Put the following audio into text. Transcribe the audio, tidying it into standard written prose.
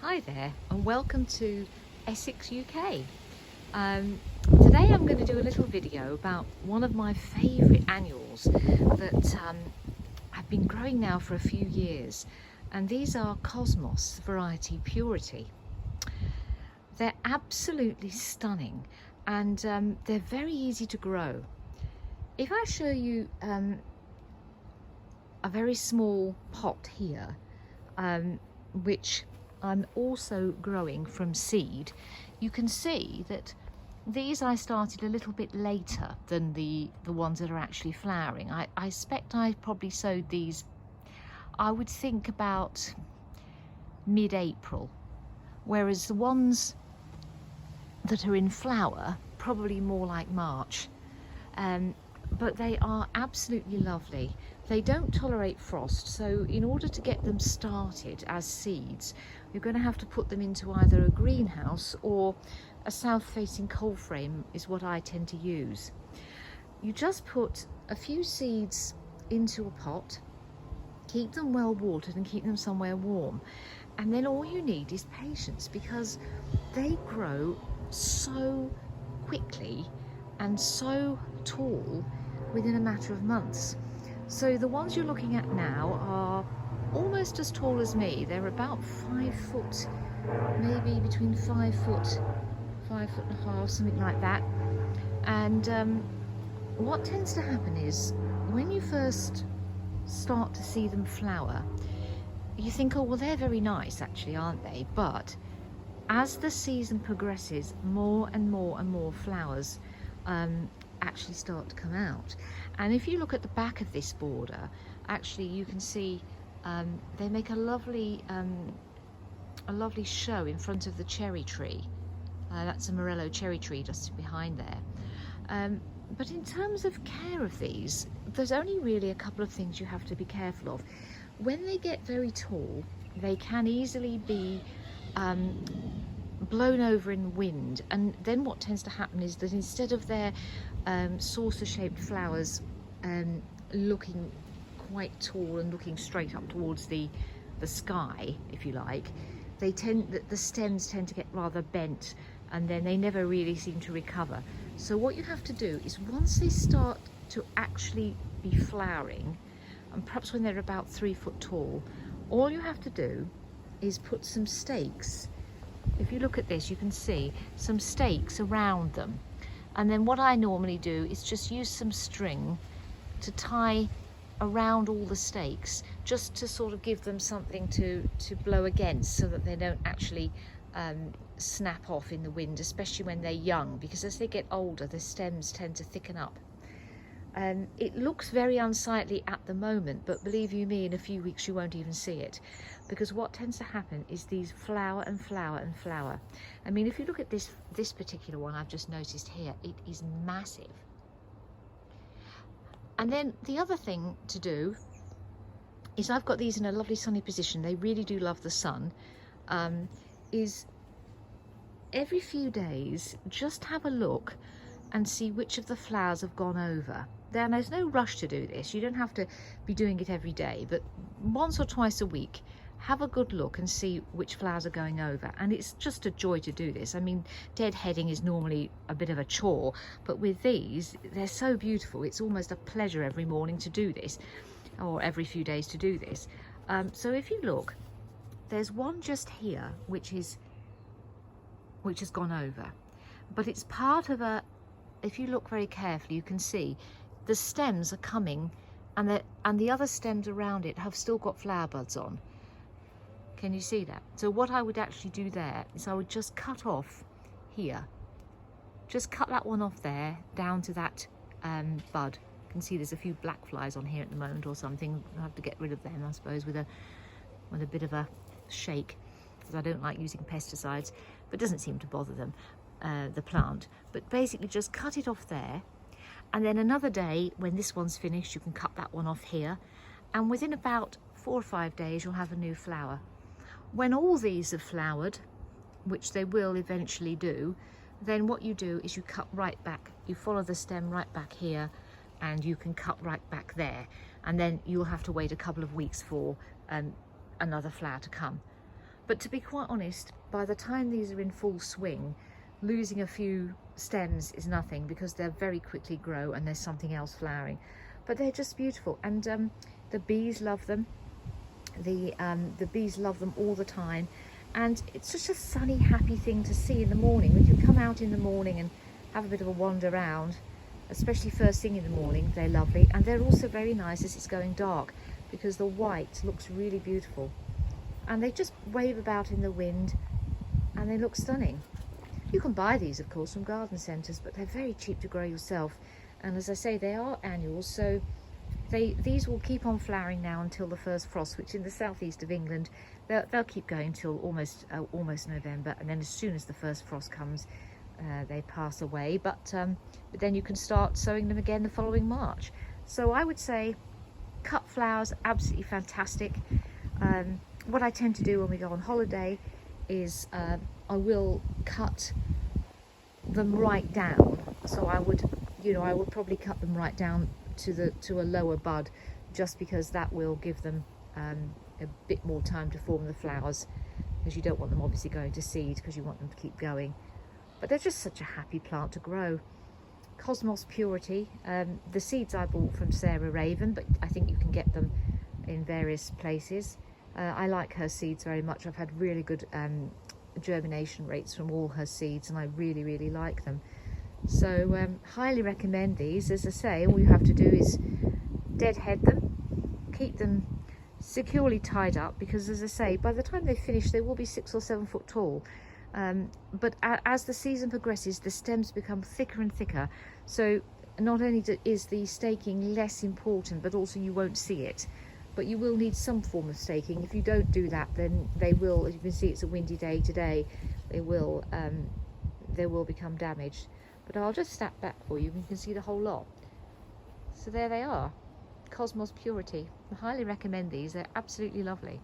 Hi there and welcome to Essex UK. Today I'm going to do a little video about one of my favourite annuals that have been growing now for a few years, and these are Cosmos variety Purity. They're absolutely stunning and they're very easy to grow. If I show you a very small pot here, which I'm also growing from seed, you can see that these I started a little bit later than the ones that are actually flowering. I expect I probably sowed these, I would think about mid-April, whereas the ones that are in flower probably more like March. But they are absolutely lovely. They don't tolerate frost, so in order to get them started as seeds, you're going to have to put them into either a greenhouse or a south-facing cold frame is what I tend to use. You just put a few seeds into a pot, keep them well watered and keep them somewhere warm, and then all you need is patience, because they grow so quickly and so tall within a matter of months. So the ones you're looking at now are almost as tall as me. They're about 5 foot, maybe between 5 foot, 5.5 foot, something like that. And what tends to happen is when you first start to see them flower, you think, oh well, they're very nice actually, aren't they? But as the season progresses, more and more and more flowers actually start to come out. And if you look at the back of this border, actually you can see they make a lovely show in front of the cherry tree. That's a Morello cherry tree just behind there. But in terms of care of these, there's only really a couple of things you have to be careful of. When they get very tall, they can easily be blown over in wind, and then what tends to happen is that instead of their saucer-shaped flowers looking quite tall and looking straight up towards the sky, if you like, the stems tend to get rather bent, and then they never really seem to recover. So what you have to do is, once they start to actually be flowering, and perhaps when they're about 3 foot tall, all you have to do is put some stakes. If you look at this, you can see some stakes around them. And then what I normally do is just use some string to tie around all the stakes, just to sort of give them something to blow against, so that they don't actually snap off in the wind, especially when they're young, because as they get older, the stems tend to thicken up. It looks very unsightly at the moment, but believe you me, in a few weeks you won't even see it, because what tends to happen is these flower and flower and flower. I mean, if you look at this particular one I've just noticed here, it is massive. And then the other thing to do is, I've got these in a lovely sunny position, they really do love the sun, is every few days just have a look and see which of the flowers have gone over. Then there's no rush to do this, you don't have to be doing it every day, but once or twice a week have a good look and see which flowers are going over. And it's just a joy to do this. I mean, deadheading is normally a bit of a chore, but with these, they're so beautiful, it's almost a pleasure every morning to do this, or every few days to do this. So if you look, there's one just here which has gone over, but it's part of a, if you look very carefully, you can see the stems are coming, and the other stems around it have still got flower buds on. Can you see that? So what I would actually do there is I would just cut off here, just cut that one off there down to that bud. You can see there's a few black flies on here at the moment or something. I'll have to get rid of them, I suppose, with a bit of a shake, because I don't like using pesticides, but it doesn't seem to bother them, the plant. But basically just cut it off there, and then another day when this one's finished, you can cut that one off here, and within about 4 or 5 days you'll have a new flower. When all these have flowered, which they will eventually do, then what you do is you cut right back, you follow the stem right back here, and you can cut right back there, and then you'll have to wait a couple of weeks for another flower to come. But to be quite honest, by the time these are in full swing, losing a few stems is nothing, because they'll very quickly grow and there's something else flowering. But they're just beautiful, and the bees love them. The bees love them all the time, and it's just a sunny, happy thing to see in the morning. When you come out in the morning and have a bit of a wander around, especially first thing in the morning, they're lovely. And they're also very nice as it's going dark, because the white looks really beautiful, and they just wave about in the wind and they look stunning. You can buy these, of course, from garden centres, but they're very cheap to grow yourself. And as I say, they are annuals, so these will keep on flowering now until the first frost, which in the southeast of England, they'll keep going till almost November, and then as soon as the first frost comes, they pass away. But then you can start sowing them again the following March. So I would say cut flowers, absolutely fantastic. What I tend to do when we go on holiday is I will cut them right down. So I would probably cut them right down to a lower bud, just because that will give them a bit more time to form the flowers, because you don't want them obviously going to seed, because you want them to keep going. But they're just such a happy plant to grow. Cosmos Purity, the seeds I bought from Sarah Raven, but I think you can get them in various places. I like her seeds very much. I've had really good germination rates from all her seeds, and I really like them. So highly recommend these. As I say, all you have to do is deadhead them, keep them securely tied up, because as I say, by the time they finish they will be 6 or 7 foot tall. But as the season progresses, the stems become thicker and thicker, so not only is the staking less important, but also you won't see it. But you will need some form of staking. If you don't do that, then they will, as you can see, it's a windy day today, they will become damaged. But I'll just snap back for you and you can see the whole lot. So there they are, Cosmos Purity. I highly recommend these, they're absolutely lovely.